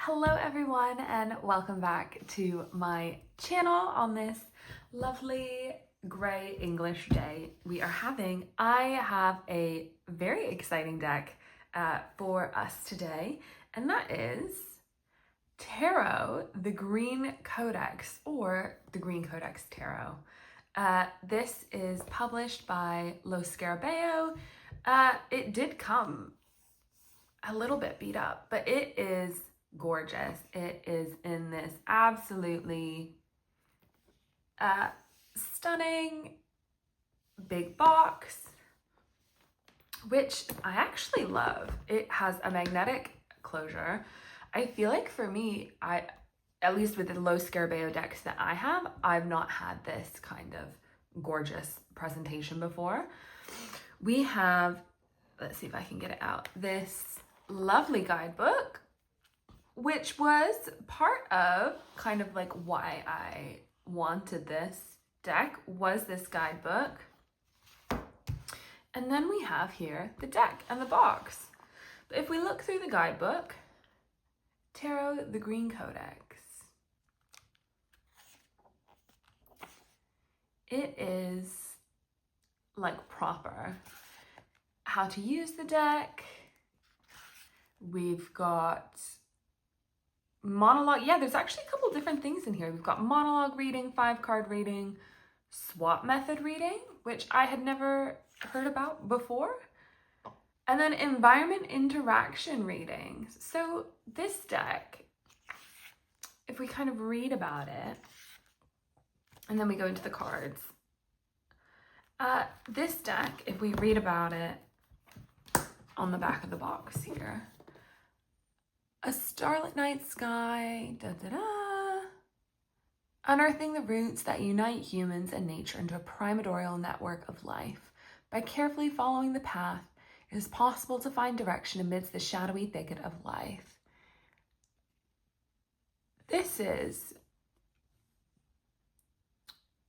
Hello everyone and welcome back to my channel on this lovely grey English day we are having. I have a very exciting deck for us today, and that is Tarot, the Green Codex, or the Green Codex Tarot. This is published by Lo Scarabeo. It did come a little bit beat up, but it is gorgeous. It is in this absolutely stunning big box, which I actually love. It has a magnetic closure. I feel like for me, at least with the Lo Scarabeo decks that I have, I've not had this kind of gorgeous presentation before. We have, let's see if I can get it out, this lovely guidebook, which was part of kind of like why I wanted this deck, was this guidebook. And then we have here the deck and the box. But if we look through the guidebook, Tarot, the Green Codex, it is like proper. How to use the deck. We've got monologue. Yeah, there's actually a couple different things in here. We've got monologue reading, 5-card reading, swap method reading, which I had never heard about before, and then environment interaction readings. So this deck, if we kind of read about it, and then we go into the cards, this deck, if we read about it on the back of the box here, a starlit night sky, unearthing the roots that unite humans and nature into a primordial network of life. By carefully following the path, it is possible to find direction amidst the shadowy thicket of life. This is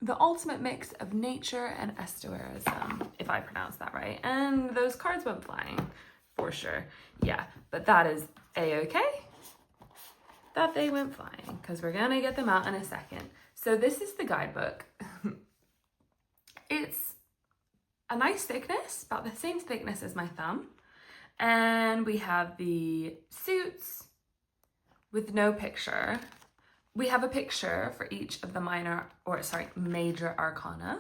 the ultimate mix of nature and estuarism, if I pronounce that right. And those cards went flying, for sure. Yeah, but that is a-okay that they went flying, because we're gonna get them out in a second. So this is the guidebook. It's a nice thickness, about the same thickness as my thumb. And we have the suits with no picture. We have a picture for each of the major arcana,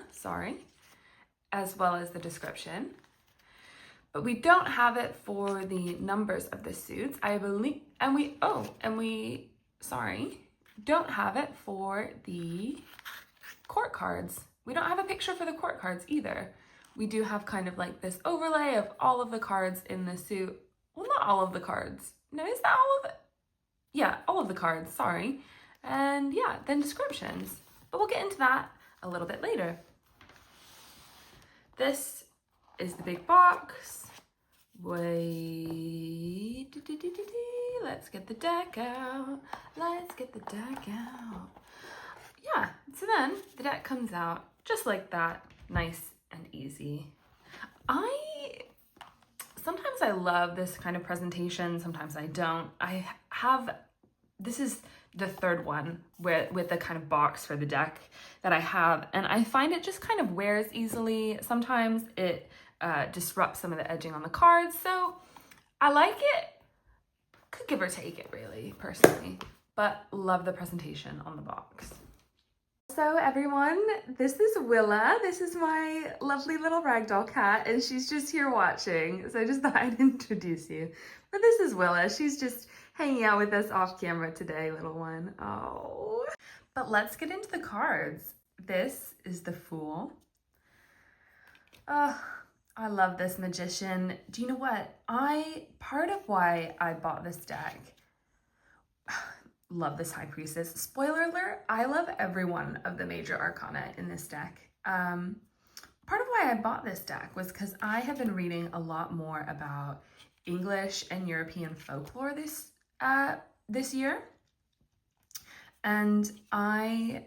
as well as the description. But we don't have it for the numbers of the suits, I believe, and we don't have it for the court cards. We don't have a picture for the court cards either. We do have kind of like this overlay of all of the cards in the suit. Well, not all of the cards. No, is that all of it? Yeah, all of the cards, sorry. And yeah, then descriptions. But we'll get into that a little bit later. This is the big box. Wait, let's get the deck out. Let's get the deck out. Yeah, so then the deck comes out just like that, nice and easy. Sometimes I love this kind of presentation, sometimes I don't. This is the third one with the kind of box for the deck that I have, and I find it just kind of wears easily. Sometimes it disrupts some of the edging on the cards, so I like it. Could give or take it, really, personally, but love the presentation on the box. So everyone, this is Willa. This is my lovely little ragdoll cat, and she's just here watching, so I just thought I'd introduce you. But this is Willa. She's just hanging out with us off camera today, little one. Oh. But let's get into the cards. This is the Fool. I love this Magician. Do you know what? Part of why I bought this deck, love this High Priestess. Spoiler alert, I love every one of the major arcana in this deck. Part of why I bought this deck was because I have been reading a lot more about English and European folklore this year. And I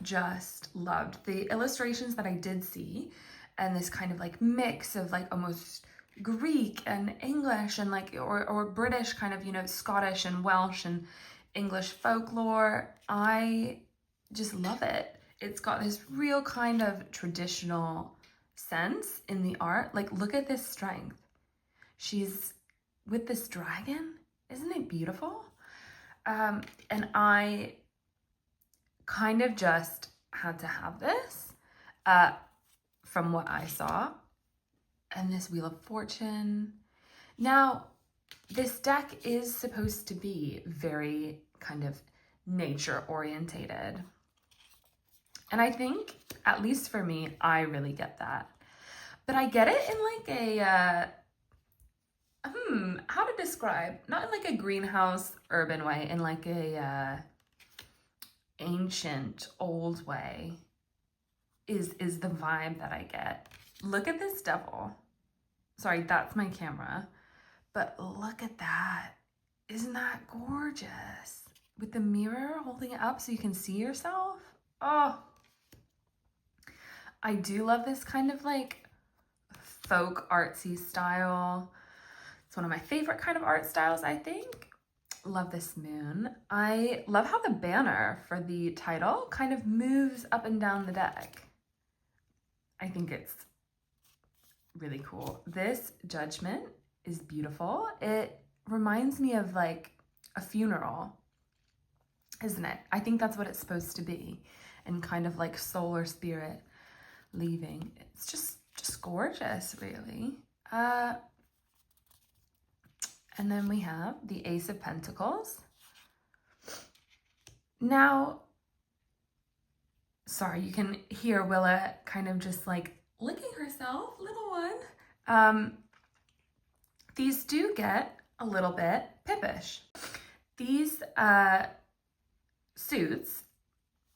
just loved the illustrations that I did see, and this kind of like mix of like almost Greek and English and like, or British kind of, you know, Scottish and Welsh and English folklore. I just love it. It's got this real kind of traditional sense in the art. Like, look at this strength. She's with this dragon. Isn't it beautiful? And I kind of just had to have this from what I saw. And this Wheel of Fortune. Now, this deck is supposed to be very kind of nature orientated. And I think, at least for me, I really get that. But I get it in like a, how to describe, not in like a greenhouse urban way, in like a ancient old way is the vibe that I get. Look at this devil. Sorry, that's my camera. But look at that. Isn't that gorgeous? With the mirror holding it up so you can see yourself. Oh, I do love this kind of like folk artsy style. It's one of my favorite kind of art styles, I think. Love this moon. I love how the banner for the title kind of moves up and down the deck. I think it's really cool. This Judgment is beautiful. It reminds me of like a funeral, isn't it? I think that's what it's supposed to be. And kind of like soul or spirit leaving. It's just gorgeous, really. And then we have the Ace of Pentacles. Now, sorry, you can hear Willa kind of just like licking herself, little one. These do get a little bit pippish. These suits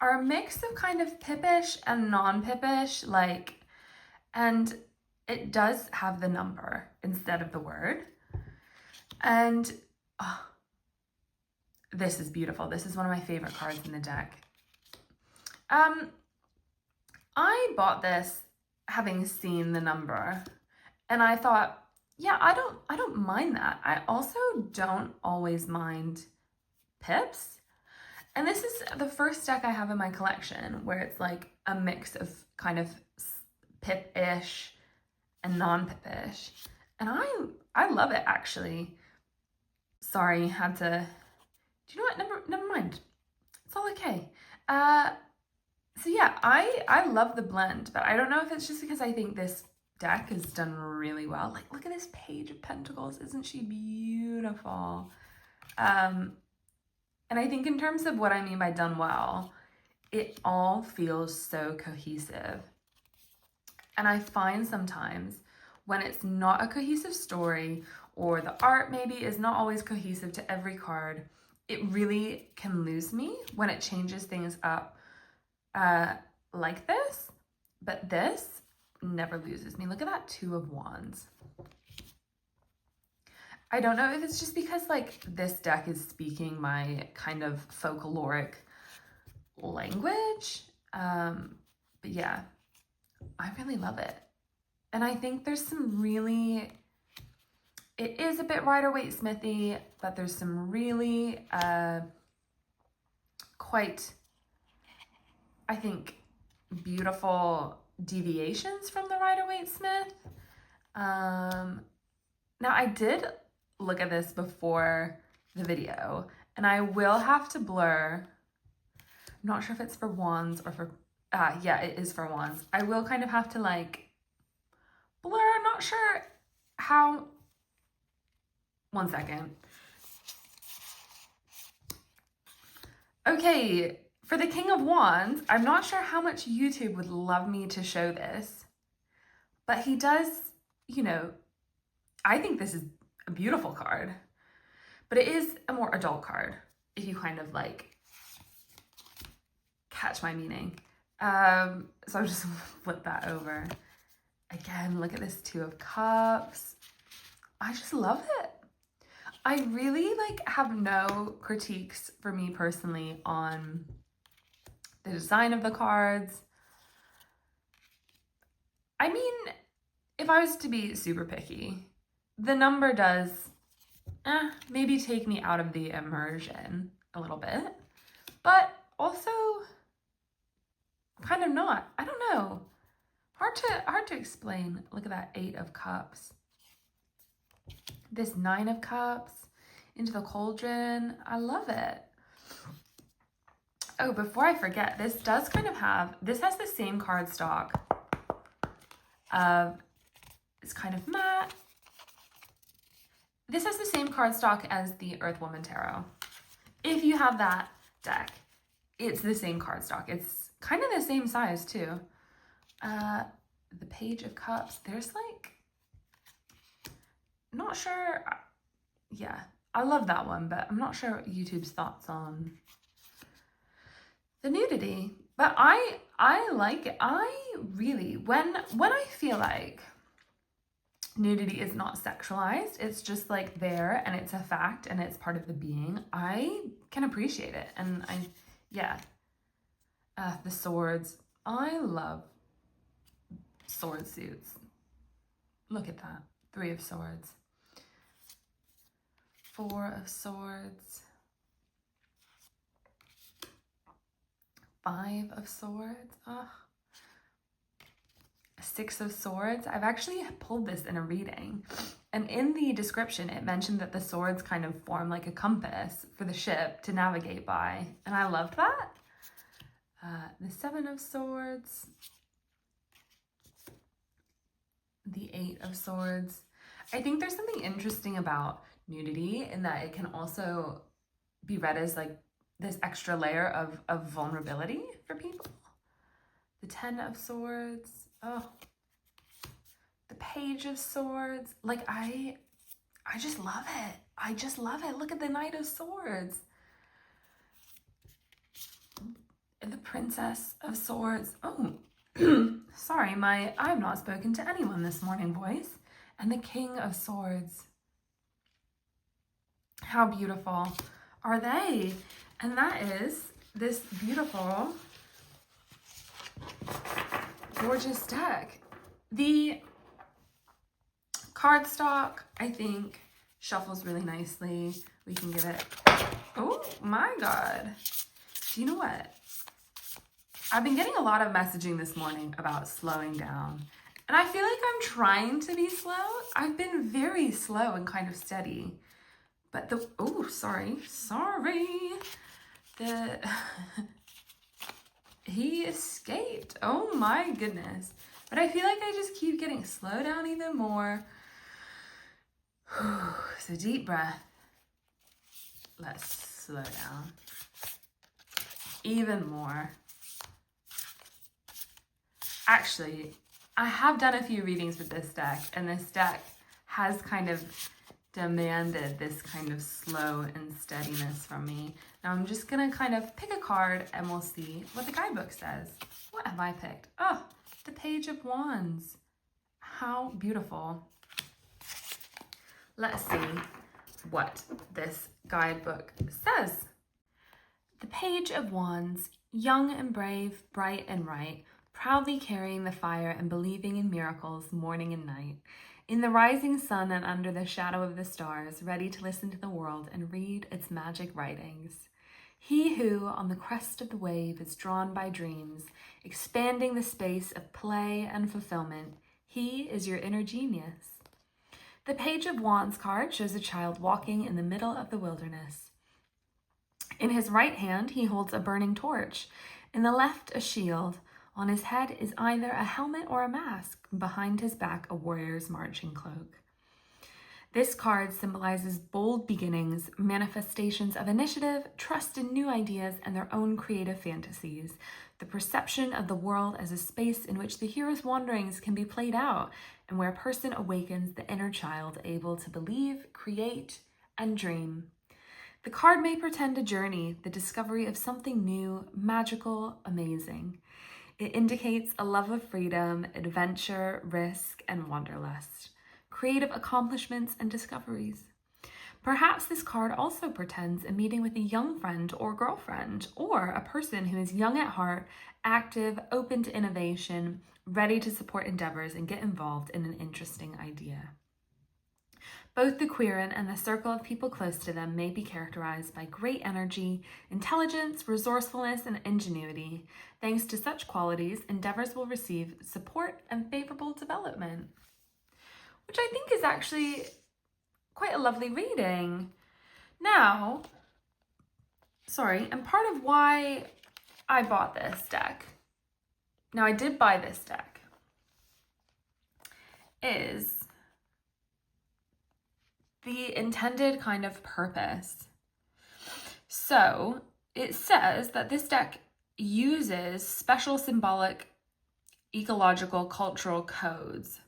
are a mix of kind of pippish and non-pippish, like, and it does have the number instead of the word. And oh, this is beautiful. This is one of my favorite cards in the deck. I bought this having seen the number, and I thought, yeah, I don't mind that. I also don't always mind pips. And this is the first deck I have in my collection where it's like a mix of kind of pip-ish and non-pip-ish. And I love it, actually. Sorry, had to, do you know what? Never mind. It's all okay. So yeah, I love the blend, but I don't know if it's just because I think this deck is done really well. Like, look at this Page of Pentacles. Isn't she beautiful? And I think in terms of what I mean by done well, it all feels so cohesive. And I find sometimes when it's not a cohesive story, or the art maybe is not always cohesive to every card, it really can lose me when it changes things up like this. But this never loses me. Look at that Two of Wands. I don't know if it's just because like this deck is speaking my kind of folkloric language. But yeah, I really love it. And I think there's some really, it is a bit Rider-Waite-Smithy, but there's some really quite, I think, beautiful deviations from the Rider-Waite-Smith. Now I did look at this before the video, and I will have to blur. I'm not sure if it's for wands or for, yeah, it is for wands. I will kind of have to like blur, I'm not sure how, one second. Okay, for the King of Wands, I'm not sure how much YouTube would love me to show this, but he does, you know, I think this is a beautiful card, but it is a more adult card, if you kind of like catch my meaning. So I'll just flip that over. Again, look at this Two of Cups. I just love it. I really like have no critiques for me personally on the design of the cards. I mean, if I was to be super picky, the number does maybe take me out of the immersion a little bit, but also kind of not. I don't know. Hard to explain. Look at that 8 of Cups. This 9 of Cups into the cauldron. I love it. Oh, before I forget, this does kind of have, this has the same cardstock of, it's kind of matte. This has the same cardstock as the Earthwoman Tarot. If you have that deck, it's the same cardstock. It's kind of the same size too. The Page of Cups, there's like, not sure. Yeah, I love that one, but I'm not sure YouTube's thoughts on the nudity. But I like it. I really, when I feel like nudity is not sexualized, it's just like there and it's a fact and it's part of the being, I can appreciate it. And the swords. I love sword suits. Look at that. 3 of Swords. 4 of Swords. 5 of Swords. Oh. 6 of Swords. I've actually pulled this in a reading, and in the description it mentioned that the swords kind of form like a compass for the ship to navigate by, and I loved that. The 7 of Swords. The 8 of Swords. I think there's something interesting about nudity in that it can also be read as like this extra layer of vulnerability for people. The 10 of Swords. Oh, the Page of Swords. Like, I just love it. I just love it. Look at the Knight of Swords. And the Princess of Swords. Oh, sorry, I have not spoken to anyone this morning, voice. And the King of Swords. How beautiful are they? And that is this beautiful, gorgeous deck. The cardstock, I think, shuffles really nicely. We can give it, oh my God. Do you know what? I've been getting a lot of messaging this morning about slowing down. And I feel like I'm trying to be slow. I've been very slow and kind of steady. But sorry. He escaped. Oh my goodness. But I feel like I just keep getting slow down even more. So deep breath. Let's slow down even more. Actually, I have done a few readings with this deck, and this deck has kind of demanded this kind of slow and steadiness from me. Now I'm just gonna kind of pick a card and we'll see what the guidebook says. What have I picked? Oh, the Page of Wands. How beautiful. Let's see what this guidebook says. The Page of Wands, young and brave, bright and right, proudly carrying the fire and believing in miracles morning and night. In the rising sun and under the shadow of the stars, ready to listen to the world and read its magic writings. He who, on the crest of the wave, is drawn by dreams, expanding the space of play and fulfillment, he is your inner genius. The Page of Wands card shows a child walking in the middle of the wilderness. In his right hand, he holds a burning torch. In the left, a shield. On his head is either a helmet or a mask. Behind his back, a warrior's marching cloak. This card symbolizes bold beginnings, manifestations of initiative, trust in new ideas, and their own creative fantasies. The perception of the world as a space in which the hero's wanderings can be played out, and where a person awakens the inner child able to believe, create, and dream. The card may portend a journey, the discovery of something new, magical, amazing. It indicates a love of freedom, adventure, risk, and wanderlust, creative accomplishments and discoveries. Perhaps this card also portends a meeting with a young friend or girlfriend, or a person who is young at heart, active, open to innovation, ready to support endeavors and get involved in an interesting idea. Both the Quirin and the circle of people close to them may be characterized by great energy, intelligence, resourcefulness, and ingenuity. Thanks to such qualities, endeavors will receive support and favorable development. Which I think is actually quite a lovely reading. Now, and part of why I bought this deck, now I did buy this deck, is the intended kind of purpose. So it says that this deck uses special symbolic, ecological, cultural codes,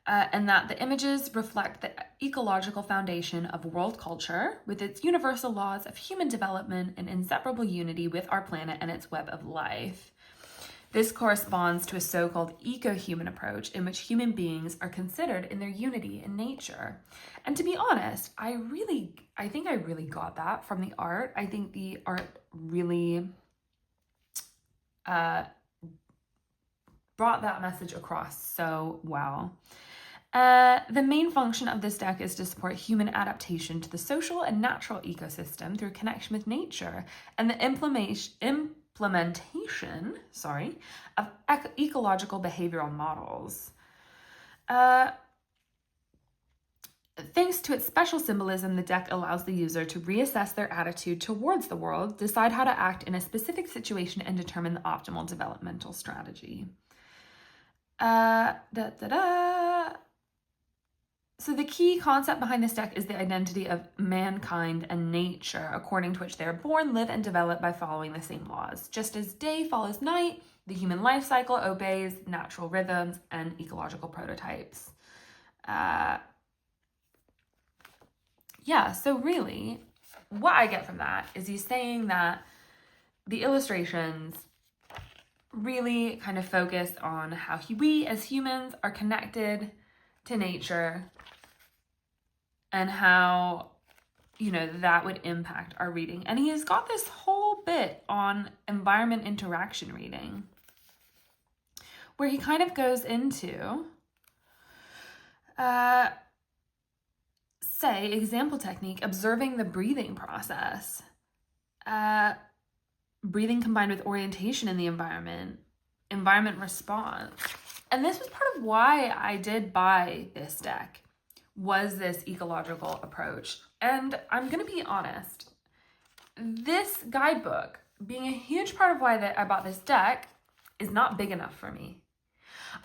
and that the images reflect the ecological foundation of world culture with its universal laws of human development and inseparable unity with our planet and its web of life. This corresponds to a so-called eco-human approach in which human beings are considered in their unity in nature. And to be honest, I think I really got that from the art. I think the art really brought that message across so well. The main function of this deck is to support human adaptation to the social and natural ecosystem through connection with nature and the implementation of ecological behavioral models. Thanks to its special symbolism, the deck allows the user to reassess their attitude towards the world, decide how to act in a specific situation, and determine the optimal developmental strategy. So the key concept behind this deck is the identity of mankind and nature, according to which they are born, live, and develop by following the same laws. Just as day follows night, the human life cycle obeys natural rhythms and ecological prototypes. So really, what I get from that is he's saying that the illustrations really kind of focus on how we as humans are connected to nature and how, that would impact our reading. And he has got this whole bit on environment interaction reading, where he kind of goes into, example technique, observing the breathing process, breathing combined with orientation in the environment response. And this was part of why I did buy this deck, was this ecological approach. And I'm going to be honest, this guidebook, being a huge part of why I bought this deck, is not big enough for me.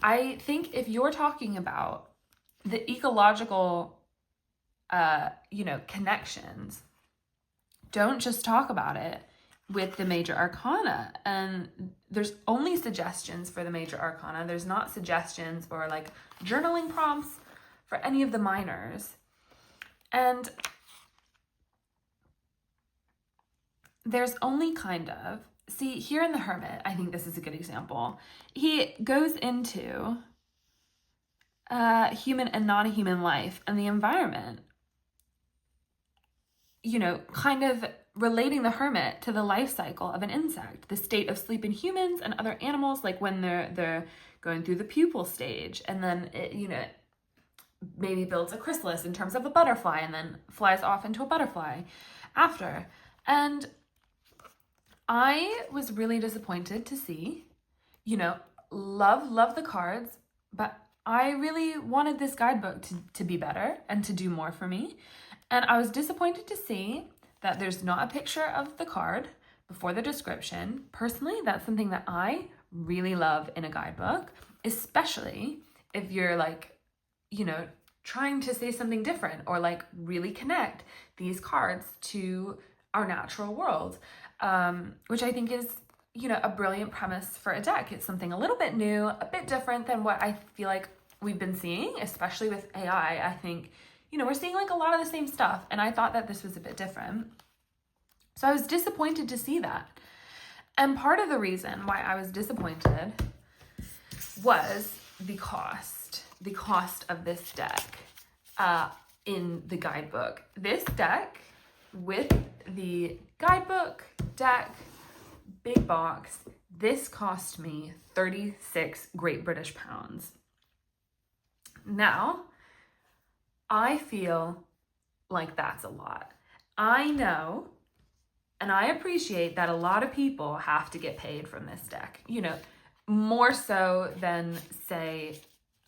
I think if you're talking about the ecological, connections, don't just talk about it with the major arcana. And there's only suggestions for the major arcana. There's not suggestions or journaling prompts for any of the minors. And there's only here in the Hermit, I think this is a good example. He goes into human and non-human life and the environment, kind of relating the hermit to the life cycle of an insect, the state of sleep in humans and other animals, like when they're going through the pupal stage, and then it, maybe builds a chrysalis in terms of a butterfly and then flies off into a butterfly after. And I was really disappointed to see, love the cards, but I really wanted this guidebook to be better and to do more for me. And I was disappointed to see that there's not a picture of the card before the description. Personally, that's something that I really love in a guidebook, especially if you're trying to say something different or really connect these cards to our natural world, which I think is, a brilliant premise for a deck. It's something a little bit new, a bit different than what I feel like we've been seeing, especially with AI. I think, we're seeing a lot of the same stuff, and I thought that this was a bit different. So I was disappointed to see that. And part of the reason why I was disappointed was the cost of this deck in the guidebook. This deck with the guidebook, deck, big box, this cost me 36 Great British pounds. Now, I feel like that's a lot. I know and I appreciate that a lot of people have to get paid from this deck, you know, more so than, say,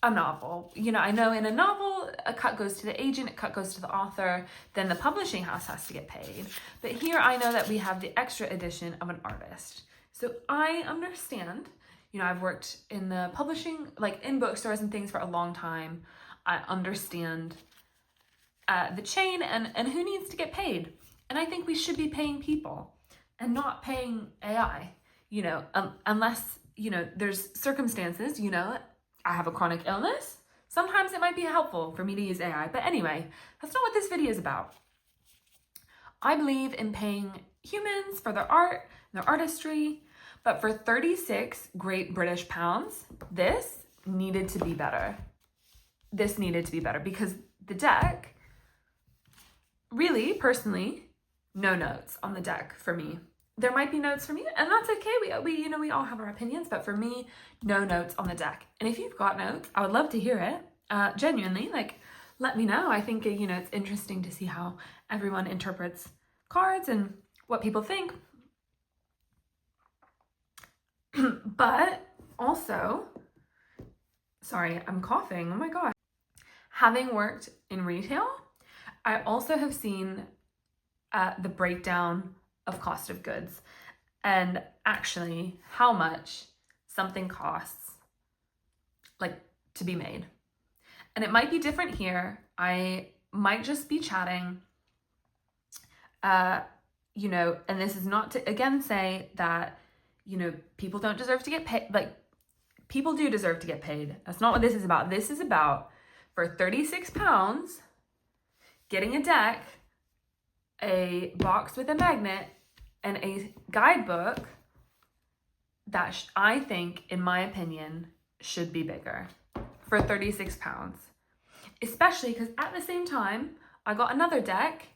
a novel. You know, I know in a novel, a cut goes to the agent, a cut goes to the author, then the publishing house has to get paid. But here I know that we have the extra edition of an artist. So I understand, you know, I've worked in the publishing, like in bookstores and things for a long time. I understand the chain and who needs to get paid. And I think we should be paying people and not paying AI, you know, unless, you know, there's circumstances, you know, I have a chronic illness. Sometimes it might be helpful for me to use AI. But anyway, that's not what this video is about. I believe in paying humans for their art, their artistry, but for 36 Great British pounds, this needed to be better. This needed to be better because the deck, really, personally, no notes on the deck for me. There might be notes for me, and that's okay. We you know, we all have our opinions, but for me, no notes on the deck. And if you've got notes, I would love to hear it. Genuinely, like, let me know. I think, you know, it's interesting to see how everyone interprets cards and what people think. But also, sorry, I'm coughing. Oh my God. Having worked in retail, I also have seen the breakdown of cost of goods and actually how much something costs, like, to be made. And it might be different here. I might just be chatting, you know, and this is not to, again, say that, you know, people don't deserve to get paid. Like, people do deserve to get paid. That's not what this is about. This is about, for 36 pounds, getting a deck, a box with a magnet, and a guidebook that I think, in my opinion, should be bigger for 36 pounds. Especially because at the same time, I got another deck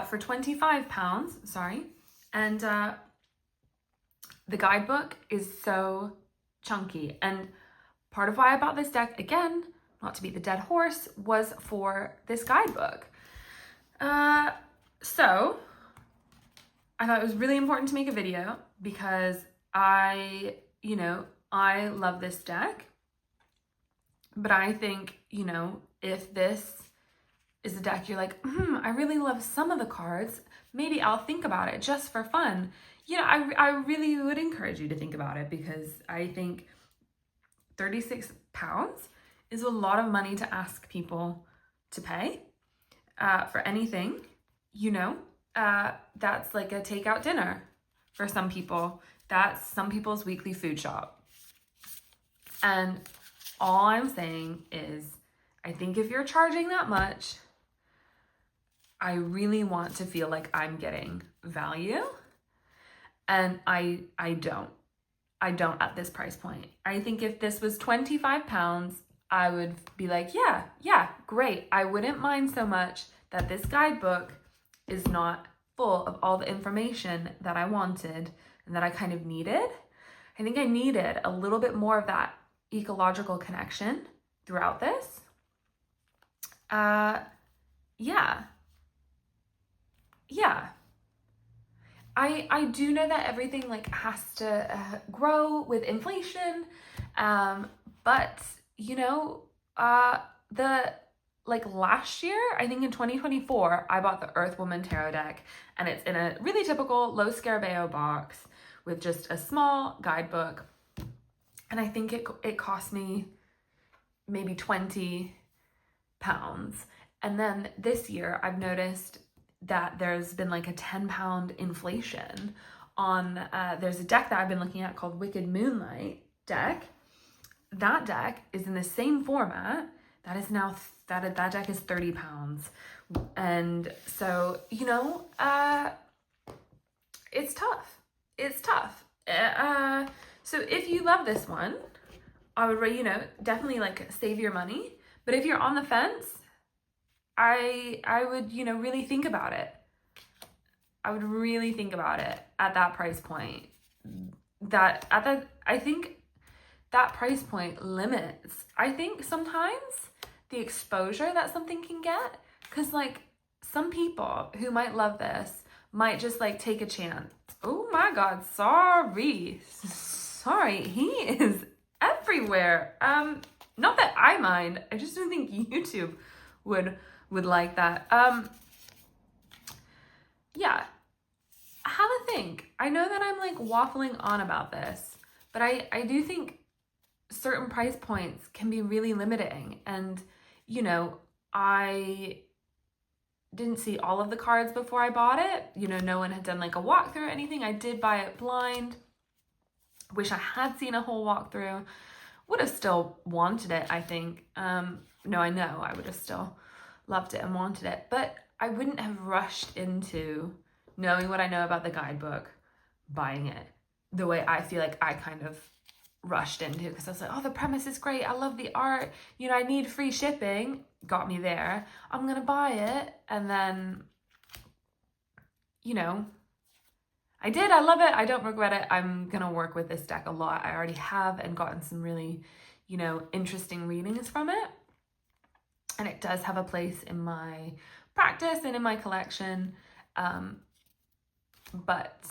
for 25 pounds, sorry, and the guidebook is so chunky. And part of why I bought this deck, again, not to beat the dead horse, was for this guidebook. So I thought it was really important to make a video because I love this deck, but I think, you know, if this is a deck you're like, I really love some of the cards, maybe I'll think about it just for fun. You know, I really would encourage you to think about it because I think 36 pounds is a lot of money to ask people to pay for anything, you know. That's like a takeout dinner for some people. That's some people's weekly food shop. And all I'm saying is, I think if you're charging that much, I really want to feel like I'm getting value. And I don't at this price point. I think if this was 25 pounds, I would be like, yeah, great. I wouldn't mind so much that this guidebook is not full of all the information that I wanted and that I kind of needed. I think I needed a little bit more of that ecological connection throughout this. Yeah. I do know that everything like has to grow with inflation, but you know, last year, I think in 2024, I bought the Earthwoman Tarot deck, and it's in a really typical low Scarabeo box with just a small guidebook. And I think it cost me maybe 20 pounds. And then this year, I've noticed that there's been like a 10-pound inflation on, there's a deck that I've been looking at called Wicked Moonlight deck. That deck is in the same format. That is now, that deck is 30 pounds. And so, you know, it's tough. It's tough. So if you love this one, I would, you know, definitely like save your money. But if you're on the fence, I would, you know, really think about it. I would really think about it at that price point. I think that price point limits. I think sometimes the exposure that something can get. Because like some people who might love this might just like take a chance. Oh my God, sorry, he is everywhere. Not that I mind, I just don't think YouTube would like that. Yeah, have a think. I know that I'm like waffling on about this, but I do think certain price points can be really limiting. And, you know, I didn't see all of the cards before I bought it. You know, no one had done like a walkthrough or anything. I did buy it blind. Wish I had seen a whole walkthrough. Would have still wanted it, I think. No, I know I would have still loved it and wanted it, but I wouldn't have rushed into knowing what I know about the guidebook, buying it the way I feel like I kind of rushed into, because I was like, oh, the premise is great. I love the art. You know, I need free shipping. Got me there. I'm going to buy it. And then, you know, I did. I love it. I don't regret it. I'm going to work with this deck a lot. I already have and gotten some really, you know, interesting readings from it. And it does have a place in my practice and in my collection. But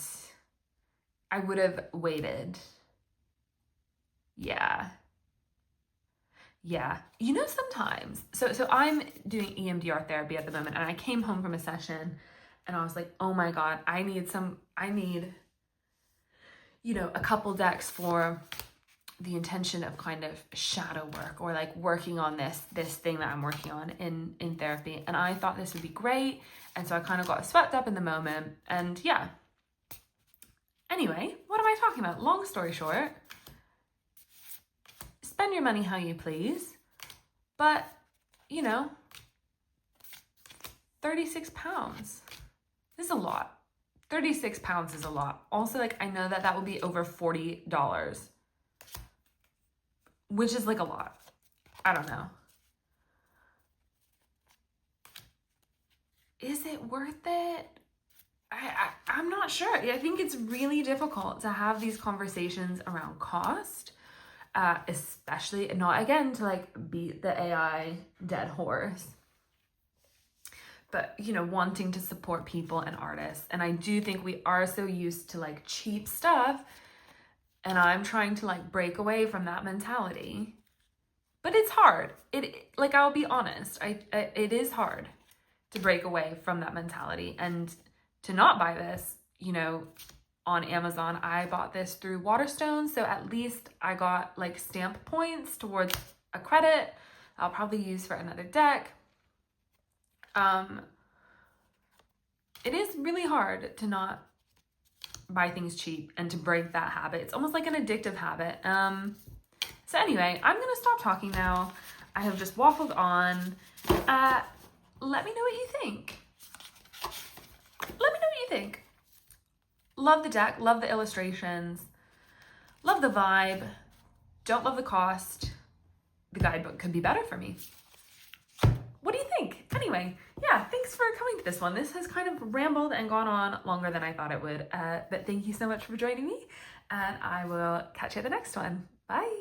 I would have waited. Yeah. You know, sometimes, so I'm doing EMDR therapy at the moment, and I came home from a session and I was like, oh my God, I need, you know, a couple decks for the intention of kind of shadow work, or like working on this thing that I'm working on in therapy. And I thought this would be great. And so I kind of got swept up in the moment, and yeah. Anyway, what am I talking about? Long story short, spend your money how you please, but, you know, 36 pounds. This is a lot. 36 pounds is a lot. Also, like, I know that would be over $40, which is like a lot. I don't know. Is it worth it? I'm not sure. I think it's really difficult to have these conversations around cost. Especially, not again to like beat the AI dead horse, but, you know, wanting to support people and artists. And I do think we are so used to like cheap stuff, and I'm trying to like break away from that mentality. But it's hard. Like, I'll be honest, it is hard to break away from that mentality and to not buy this, you know. On Amazon, I bought this through Waterstone, so at least I got like stamp points towards a credit I'll probably use for another deck. It is really hard to not buy things cheap and to break that habit. It's almost like an addictive habit. So anyway, I'm gonna stop talking now. I have just waffled on. Let me know what you think. Love the deck, love the illustrations, love the vibe, don't love the cost. The guidebook could be better for me. What do you think? Anyway, yeah, thanks for coming to this one. This has kind of rambled and gone on longer than I thought it would, but thank you so much for joining me, and I will catch you at the next one. Bye.